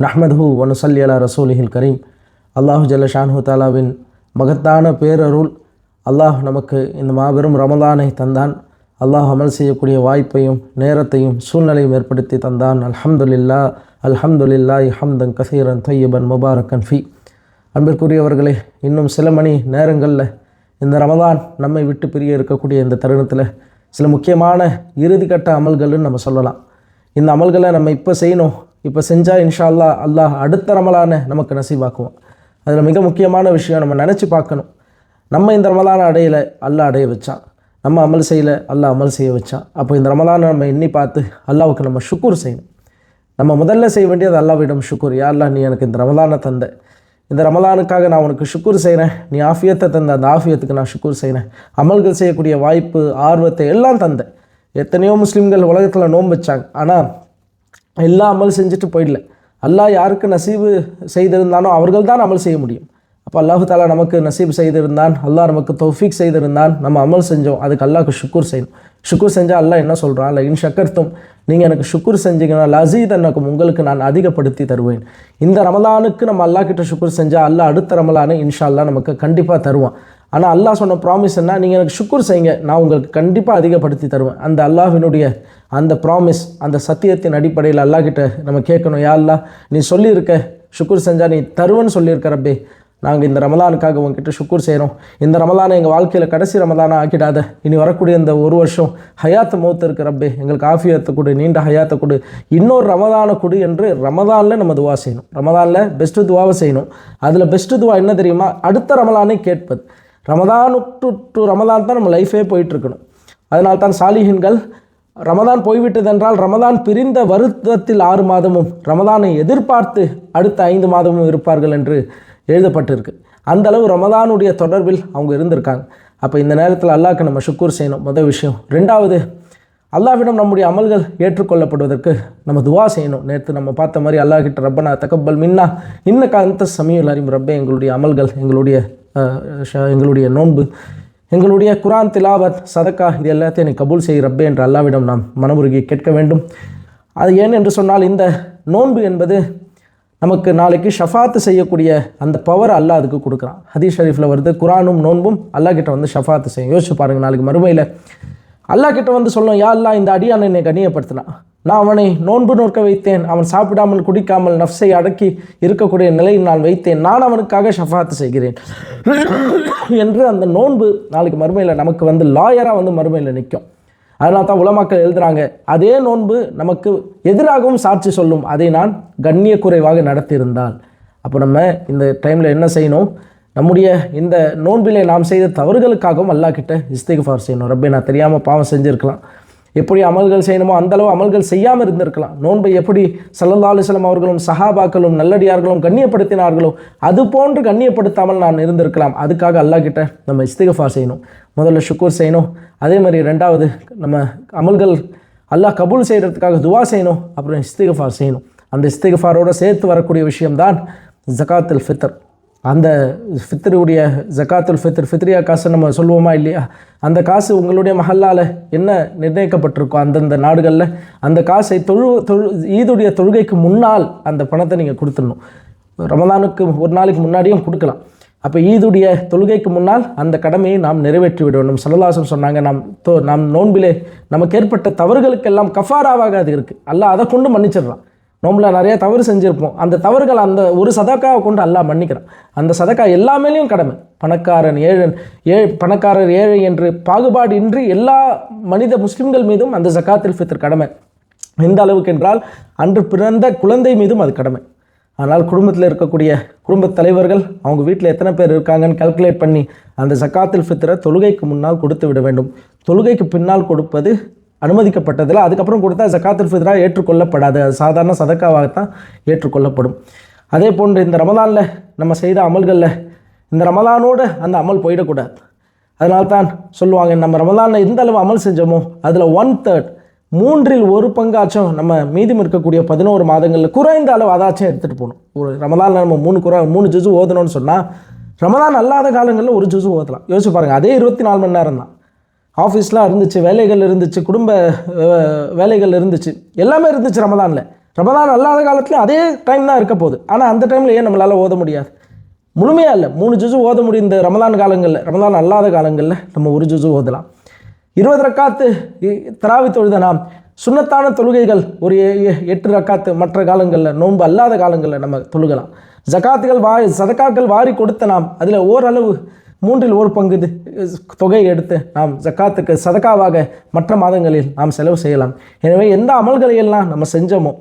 நஹ்மதுஹு வ நுஸல்லி அலா ரசூலிஹில் கரீம். அல்லாஹு ஜல்ல ஷான்ஹு தாலாவின் மகத்தான பேரருள். அல்லாஹ் நமக்கு இந்த மாபெரும் ரமலானை தந்தான். அல்லாஹ் அமல் செய்யக்கூடிய வாய்ப்பையும் நேரத்தையும் சூழ்நிலையும் ஏற்படுத்தி தந்தான். அல்ஹம்துலில்லாஹ் அல்ஹம்துலில்லாஹி ஹம்தன் கஸீரன் தய்யிபன் முபாரக்கன் ஃபீ. அன்பிற்குரியவர்களே, இன்னும் சில மணி நேரங்களில் இந்த ரமலான் நம்மை விட்டு பிரிய இருக்கக்கூடிய இந்த தருணத்தில் சில முக்கியமான இறுதிக்கட்ட அமல்கள்னு நம்ம சொல்லலாம். இந்த அமல்களை நம்ம இப்போ செய்யணும். இப்போ செஞ்சால் இன்ஷா அல்லாஹ் அல்லாஹ் அடுத்த ரமலானை நமக்கு நசீபாக்குவோம். அதில் மிக முக்கியமான விஷயம், நம்ம நினச்சி பார்க்கணும். நம்ம இந்த ரமலானை அடையலை, அல்லாஹ் அடைய வச்சான். நம்ம அமல் செய்யலை, அல்லாஹ் அமல் செய்ய வச்சான். அப்போ இந்த ரமலானை நம்ம எண்ணி பார்த்து அல்லாஹ்வுக்கு நம்ம ஷுக்கூர் செய்யணும். நம்ம முதல்ல செய்ய வேண்டியது அல்லாஹ்விடம் ஷுக்கூர். யா அல்லாஹ், நீ எனக்கு இந்த ரமலானை தந்த, இந்த ரமலானுக்காக நான் உனக்கு ஷுக்கூர் செய்கிறேன். நீ ஆஃபியத்தை தந்த, அந்த ஆஃபியத்துக்கு நான் ஷுக்கூர் செய்கிறேன். அமல்கள் செய்யக்கூடிய வாய்ப்பு, ஆர்வத்தை எல்லாம் தந்த. எத்தனையோ முஸ்லீம்கள் உலகத்தில் நோன்பு வச்சாங்க, ஆனால் எல்லாம் அமல் செஞ்சுட்டு போயிடல. அல்லாஹ் யாருக்கு நசீபு செய்திருந்தானோ அவர்கள் தான் அமல் செய்ய முடியும். அப்போ அல்லாஹு தாலா நமக்கு நசீப் செய்திருந்தான், அல்லாஹ் நமக்கு தௌஃபீக் செய்திருந்தான், நம்ம அமல் செஞ்சோம். அதுக்கு அல்லாஹ்க்கு ஷுக்கூர் செய்யணும். ஷுக்கூர் செஞ்சால் அல்லாஹ் என்ன சொல்கிறான், இல்லை இன் ஷக்கர்த்தும், நீங்கள் எனக்கு ஷுக்கூர் செஞ்சீங்கன்னா லஸீதன்னக்கும், உங்களுக்கு நான் அதிகப்படுத்தி தருவேன். இந்த ரமலானுக்கு நம்ம அல்லாஹ் கிட்ட ஷுக்கூர் செஞ்சால் அல்லாஹ் அடுத்த ரமலானை இன்ஷா அல்லாஹ் நமக்கு கண்டிப்பாக தருவான். ஆனால் அல்லாஹ் சொன்ன ப்ராமிஸ் என்ன, நீங்கள் எனக்கு ஷுக்கூர் செய்யுங்க, நான் உங்களுக்கு கண்டிப்பாக அதிகப்படுத்தி தருவேன். அந்த அல்லாஹ்வினுடைய அந்த ப்ராமிஸ், அந்த சத்தியத்தின் அடிப்படையில் அல்லாஹ் கிட்ட நம்ம கேட்கணும். யா அல்லாஹ், நீ சொல்லியிருக்க ஷுக்கூர் செஞ்சால் நீ தருவேன்னு சொல்லியிருக்க ரப்பே. நாங்கள் இந்த ரமலானுக்காக உங்ககிட்ட ஷுக்கூர் செய்கிறோம். இந்த ரமலானை எங்கள் வாழ்க்கையில் கடைசி ரமலானை ஆக்கிடாத. இனி வரக்கூடிய இந்த ஒரு வருஷம் ஹயாத்து மௌத்து இருக்கு ரப்பே, எங்களுக்கு ஆஃபியத்தை கொடு, நீண்ட ஹயாத்தை கொடு, இன்னொரு ரமலானை கொடு என்று ரமலானில் நம்ம துவா செய்யணும். ரமலானில் பெஸ்ட்டு துவாவை செய்யணும். அதில் பெஸ்ட்டு துவா என்ன தெரியுமா, அடுத்த ரமலானை கேட்பது. ரமலான் டு ரமலான் தான் நம்ம லைஃபே போயிட்டுருக்கணும். அதனால்தான் சாலிஹின்கள் ரமலான் போய்விட்டதென்றால் ரமலான் பிரிந்த வருத்தத்தில் 6 மாதமும் ரமலானை எதிர்பார்த்து அடுத்த 5 மாதமும் இருப்பார்கள் என்று எழுதப்பட்டிருக்கு. அந்தளவு ரமலானுடைய தொடர்பில் அவங்க இருந்திருக்காங்க. அப்போ இந்த நேரத்தில் அல்லாஹ்க்கு நம்ம ஷுக்கூர் செய்யணும், முதல் விஷயம். ரெண்டாவது, அல்லாஹ்விடம் நம்முடைய அமல்கள் ஏற்றுக்கொள்ளப்படுவதற்கு நம்ம துவா செய்யணும். நேற்று நம்ம பார்த்த மாதிரி அல்லாஹ் கிட்ட ரப்பனா தகப்பல் மின்னா இன்னக அன்த ஸமீஉல் அலீம். ரப்பே, எங்களுடைய அமல்கள், எங்களுடைய நோன்பு, எங்களுடைய குர்ஆன் திலாவத், சதக்கா, இது எல்லாத்தையும் எனக்கு கபூல் செய் ரப்பே என்று அல்லாஹ்விடம் நாம் மனமுருகி கேட்க வேண்டும். அது ஏன் என்று சொன்னால், இந்த நோன்பு என்பது நமக்கு நாளைக்கு ஷஃபாத்து செய்யக்கூடிய அந்த பவர் அல்லாஹ் அதுக்கு கொடுக்குறான். ஹதீஸ் ஷரீஃபில் வருது, குர்ஆனும் நோன்பும் அல்லாஹ் கிட்ட வந்து ஷஃபாத்து செய்யும். யோசிச்சு பாருங்கள், நாளைக்கு மறுமையில் அல்லாஹ் கிட்ட வந்து சொல்லணும், யா அல்லாஹ், இந்த அடியானை என்னை கண்ணியப்படுத்தினான், நான் அவனை நோன்பு நோக்க வைத்தேன், அவன் சாப்பிடாமல் குடிக்காமல் நஃப்ஸை அடக்கி இருக்கக்கூடிய நிலையில் நான் வைத்தேன், நான் அவனுக்காக ஷஃபாத்து செய்கிறேன் என்று அந்த நோன்பு நாளைக்கு மறுமையில் நமக்கு வந்து லாயராக வந்து மறுமையில் நிற்கும். அதனால தான் உலமாக்கள் எழுதுகிறாங்க, அதே நோன்பு நமக்கு எதிராகவும் சாட்சி சொல்லும், அதை நான் கண்ணிய குறைவாக நடத்தியிருந்தால். அப்போ நம்ம இந்த டைமில் என்ன செய்யணும், நம்முடைய இந்த நோன்பிலே நாம் செய்த தவறுகளுக்காகவும் அல்லாஹ் கிட்ட இஸ்திக்ஃபார் செய்யணும். ரப்பே, நான் தெரியாமல் பாவம் செஞ்சுருக்கலாம், எப்படி அமல்கள் செய்யணுமோ அந்தளவு அமல்கள் செய்யாமல் இருந்திருக்கலாம். நோன்பை எப்படி ஸல்லல்லாஹு அலைஹி வஸல்லம் அவர்களும் சஹாபாக்களும் நல்லடியார்களும் கண்ணியப்படுத்தினார்களோ அது போன்று கண்ணியப்படுத்தாமல் நான் இருந்திருக்கலாம். அதுக்காக அல்லாஹ் கிட்ட நம்ம இஸ்திக்ஃபார் செய்யணும். முதல்ல ஷுக்கூர் செய்யணும். அதே மாதிரி ரெண்டாவது, நம்ம அமல்கள் அல்லாஹ் கபூல் செய்கிறதுக்காக துவா செய்யணும். அப்புறம் இஸ்திக்ஃபார் செய்யணும். அந்த இஸ்திக்ஃபாரோடு சேர்த்து வரக்கூடிய விஷயம்தான் ஜகாத்துல் ஃபித்ர். அந்த ஃபித்ருடைய ஜகாத்துல் ஃபித்ர், ஃபித்ரியா காசு நம்ம சொல்லுவோமா இல்லையா, அந்த காசு உங்களுடைய மஹல்லால் என்ன நிர்ணயிக்கப்பட்டிருக்கோ அந்தந்த நாடுகளில் அந்த காசை ஈதுடைய தொழுகைக்கு முன்னால் அந்த பணத்தை நீங்கள் கொடுத்துடணும். ரமலானுக்கு ஒரு நாளைக்கு முன்னாடியும் கொடுக்கலாம். அப்போ ஈதுடைய தொழுகைக்கு முன்னால் அந்த கடமையை நாம் நிறைவேற்றி விட வேண்டும். ஸல்லல்லாஹு அலைஹி வஸல்லம் சொன்னாங்க, நாம் நோன்பிலே நமக்கு ஏற்பட்ட தவறுகளுக்கெல்லாம் கஃபாராவாக அது இருக்குது. அல்லாஹ் அதை கொண்டு மன்னிச்சிடுறான். நோம்பில் நிறைய தவறு செஞ்சுருப்போம், அந்த தவறுகள் அந்த ஒரு சதக்காவை கொண்டு அல்லாஹ் மன்னிக்கிறான். அந்த சதக்கா எல்லாமேலேயும் கடமை. பணக்காரர் ஏழை என்று பாகுபாடு இன்றி எல்லா மனித முஸ்லிம்கள் மீதும் அந்த ஜகாத்துல் ஃபித்ர் கடமை. எந்த அளவுக்கு என்றால், அன்று பிறந்த குழந்தை மீதும் அது கடமை. ஆனால் குடும்பத்தில் இருக்கக்கூடிய குடும்பத் தலைவர்கள் அவங்க வீட்டில் எத்தனை பேர் இருக்காங்கன்னு கால்குலேட் பண்ணி அந்த ஜகாத்துல் ஃபித்ரை தொழுகைக்கு முன்னால் கொடுத்து விட வேண்டும். தொழுகைக்கு பின்னால் கொடுப்பது அனுமதிக்கப்பட்டதில்லை. அதுக்கப்புறம் கொடுத்தா ஜகாத்துல் ஃபித்ராக ஏற்றுக்கொள்ளப்படாது, அது சாதாரண சதக்காவாகத்தான் ஏற்றுக்கொள்ளப்படும். அதே போன்று இந்த ரமலானில் நம்ம செய்த அமல்களில் இந்த ரமலானோடு அந்த அமல் போயிடக்கூடாது. அதனால்தான் சொல்லுவாங்க, நம்ம ரமலானில் எந்த அளவு அமல் செஞ்சோமோ அதில் 1/3, 3/1 நம்ம மீதம் இருக்கக்கூடிய 11 மாதங்களில் குறைந்த அளவு அதாச்சும் எடுத்துகிட்டு போகணும். ஒரு ரமலானில் நம்ம 3 ஜுஸு ஓதணும்னு சொன்னால் ரமலான் அல்லாத காலங்களில் 1 ஜுஸு ஓதலாம். யோசிச்சு பாருங்கள், அதே 24 மணி நேரம் தான். ஆஃபீஸ்லாம் இருந்துச்சு, வேலைகள் இருந்துச்சு, குடும்ப வேலைகள் இருந்துச்சு, எல்லாமே இருந்துச்சு ரமலானில். ரமதான் அல்லாத காலத்துலையும் அதே டைம் தான் இருக்க போகுது. ஆனால் அந்த டைமில் ஏன் நம்மளால் ஓத முடியாது? முழுமையாக இல்லை, 3 ஜுசு ஓத முடியும் இந்த ரமதான் காலங்களில். ரமதான் அல்லாத காலங்களில் நம்ம 1 ஜுசு ஓதலாம். 20 ரக்காத்து தராவி தொழுத நாம் சுன்னத்தான தொழுகைகள் ஒரு 8 ரக்காத்து மற்ற காலங்களில், நோன்பு அல்லாத காலங்களில் நம்ம தொழுகலாம். ஜகாத்துகள் சதக்காக்கள் வாரி கொடுத்த நாம் அதில் ஓரளவு 3/1 பங்கு தொகையை எடுத்து நாம் ஜக்காத்துக்கு சதக்காவாக மற்ற மாதங்களில் நாம் செலவு செய்யலாம். எனவே எந்த அமல்களையெல்லாம் நம்ம செஞ்சோமோ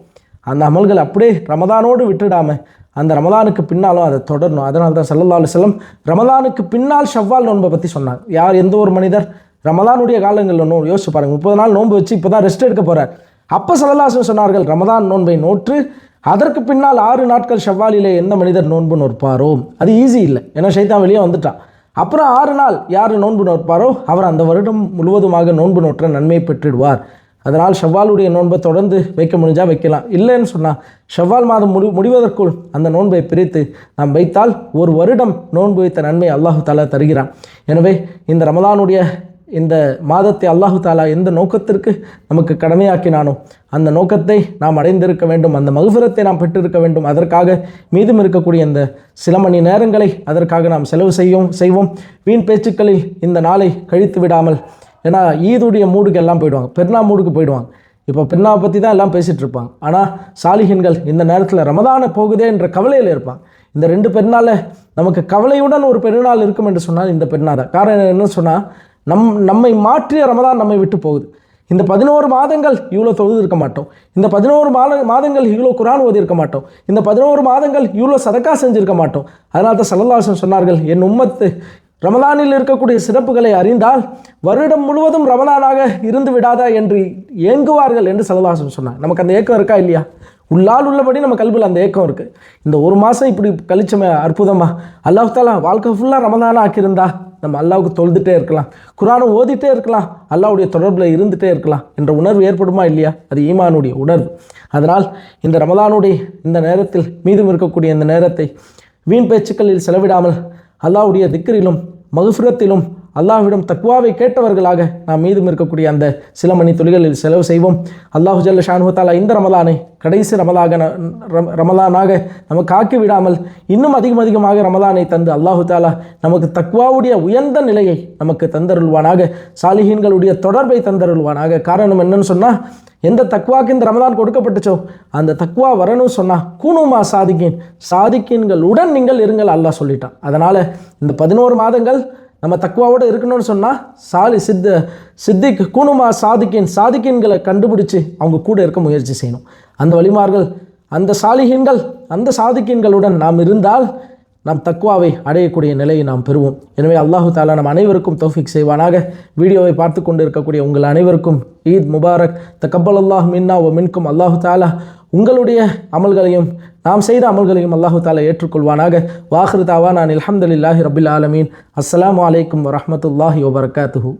அந்த அமல்களை அப்படியே ரமதானோடு விட்டுடாமல் அந்த ரமதானுக்கு பின்னாலும் அதை தொடரணும். அதனால தான் ஸல்லல்லாஹு அலைஹி வஸல்லம் ரமதானுக்கு பின்னால் ஷவ்வால் நோன்பை பற்றி சொன்னாங்க. யார் எந்த ஒரு மனிதர் ரமதானுடைய காலங்களில் யோசிச்சு பாருங்கள், 30 நாள் நோன்பு வச்சு இப்போ தான் ரெஸ்ட் எடுக்க போகிறார். அப்போ ஸல்லல்லாஹு அலைஹி வஸல்லம் சொன்னார்கள், ரமதான் நோன்பை நோற்று அதற்கு பின்னால் 6 நாட்கள் ஷவ்வாலிலே எந்த மனிதர் நோன்பு நோற்பாரோ, அது ஈஸி இல்லை, ஏன்னா ஷைத்தான் வெளியே வந்துட்டான். அப்புறம் 6 நாள் யார் நோன்பு நோற்பாரோ அவர் அந்த வருடம் முழுவதுமாக நோன்பு நோற்ற நன்மை பெற்றுடுவார். அதனால் ஷவ்வாலுடைய நோன்பை தொடர்ந்து வைக்க முடிஞ்சால் வைக்கலாம். இல்லைன்னு சொன்னால் ஷவ்வால் மாதம் முடிவதற்குள் அந்த நோன்பை பிரித்து நாம் வைத்தால் ஒரு வருடம் நோன்பு வைத்த நன்மை அல்லாஹு தாலா தருகிறான். எனவே இந்த ரமலானுடைய இந்த மாதத்தை அல்லாஹு தாலா எந்த நோக்கத்திற்கு நமக்கு கடமையாக்கினானோ அந்த நோக்கத்தை நாம் அடைந்திருக்க வேண்டும், அந்த மக்ஃபிரத்தை நாம் பெற்றிருக்க வேண்டும். அதற்காக மீதம் இருக்கக்கூடிய இந்த சில மணி நேரங்களை அதற்காக நாம் செலவு செய்வோம். வீண் பேச்சுக்களில் இந்த நாளை கழித்து விடாமல், ஏன்னா ஈதுடைய மூடுக்கு எல்லாம் போயிடுவாங்க, பெருநா மூடுக்கு போயிடுவாங்க. இப்போ பெருநாவை பற்றி தான் எல்லாம் பேசிகிட்டு இருப்பாங்க. ஆனால் சாலிஹின்கள் இந்த நேரத்தில் ரமதான போகுதே என்ற கவலையில் இருப்பாங்க. இந்த 2 பெருநாளில் நமக்கு கவலையுடன் ஒரு பெருநாள் இருக்கும் என்று சொன்னால் இந்த பெருநாள் தான். காரணம் என்னன்னு சொன்னால் நம்மை மாற்றிய ரமதான் நம்மை விட்டு போகுது. இந்த 11 மாதங்கள் இவ்வளோ தொழுது இருக்க மாட்டோம், இந்த 11 மாதங்கள் இவ்வளோ குர்ஆன் ஓதி இருக்க மாட்டோம், இந்த 11 மாதங்கள் இவ்வளோ சதக்கா செஞ்சுருக்க மாட்டோம். அதனால தான் ஸல்லல்லாஹு அலைஹி வஸல்லம் சொன்னார்கள், என் உம்மத்து ரமலானில் இருக்கக்கூடிய சிறப்புகளை அறிந்தால் வருடம் முழுவதும் ரமலானாக இருந்து விடாதா என்று ஏங்குவார்கள் என்று ஸல்லல்லாஹு அலைஹி வஸல்லம் சொன்னாங்க. நமக்கு அந்த ஏக்கம் இருக்கா இல்லையா? உள்ளால் உள்ளபடி நம்ம கல்வியில் அந்த ஏக்கம் இருக்குது. இந்த 1 மாதம் இப்படி கழிச்சோமே அற்புதமாக, அல்லாஹ் தாலா வாழ்க்கை ஃபுல்லாக ரமலானாக ஆக்கியிருந்தா நம்ம அல்லாவுக்கு தொழுதுகிட்டே இருக்கலாம், குர்ஆனை ஓதிட்டே இருக்கலாம், அல்லாஹ்வுடைய தொடர்பில் இருந்துகிட்டே இருக்கலாம் என்ற உணர்வு ஏற்படுமா இல்லையா? அது ஈமானுடைய உணர்வு. அதனால் இந்த ரமலானுடைய இந்த நேரத்தில் மீதம் இருக்கக்கூடிய இந்த நேரத்தை வீண் பேச்சுக்களில் செலவிடாமல் அல்லாஹ்வுடைய திக்ரிலும் மக்ஃபிரத்திலும் அல்லாஹ்விடம் தக்வாவை கேட்டவர்களாக நாம் மீதும் இருக்கக்கூடிய அந்த சில மணி துளிகளில் செலவு செய்வோம். அல்லாஹு ஜல்ல ஷானுஹு தஆலா இந்த ரமலானை கடைசி ரமலானாக நமக்கு ஆக்கி விடாமல் இன்னும் அதிகமாக ரமலானை தந்து அல்லாஹு தாலா நமக்கு தக்வாவுடைய உயர்ந்த நிலையை நமக்கு தந்தருள்வானாக, சாலிஹீன்களுடைய தொடர்பை தந்தருள்வானாக. காரணம் என்னன்னு சொன்னால், எந்த தக்வாக்கு இந்த ரமலான் கொடுக்கப்பட்டுச்சோ அந்த தக்வா வரணும் சொன்னால் கூணுமா சாதிக்கீன்களுடன் நீங்கள் இருங்கள் அல்லாஹ் சொல்லிட்டான். அதனால் இந்த 11 மாதங்கள் நம்ம தக்வாவோடு இருக்கணும்னு சொன்னால் சித்திக் கூணுமா சாதிக்கின்களை கண்டுபிடிச்சி அவங்க கூட இருக்க முயற்சி செய்யணும். அந்த வலிமார்கள், அந்த சாலிஹீன்கள், அந்த சாதிக்கின்களுடன் நாம் இருந்தால் நாம் தக்வாவை அடையக்கூடிய நிலையை நாம் பெறுவோம். எனவே அல்லாஹு தாலா நம் அனைவருக்கும் தௌஃபீக் செய்வானாக. வீடியோவை பார்த்து கொண்டு இருக்கக்கூடிய உங்கள் அனைவருக்கும் ஈத் முபாரக். தகப்பல் மின்னா வ மின்கும். அல்லாஹு தாலா உங்களுடைய அமல்களையும் நாம் செய்த அமல்களையும் அல்லாஹு தாலா ஏற்றுக்கொள்வானாக. வாஹிரு தாவானா அல்ஹம்துலில்லாஹி ரப்பில் ஆலமீன். அஸ்ஸலாமு அலைக்கும் வரஹ்மத்துல்லாஹி வபரகாத்துஹு.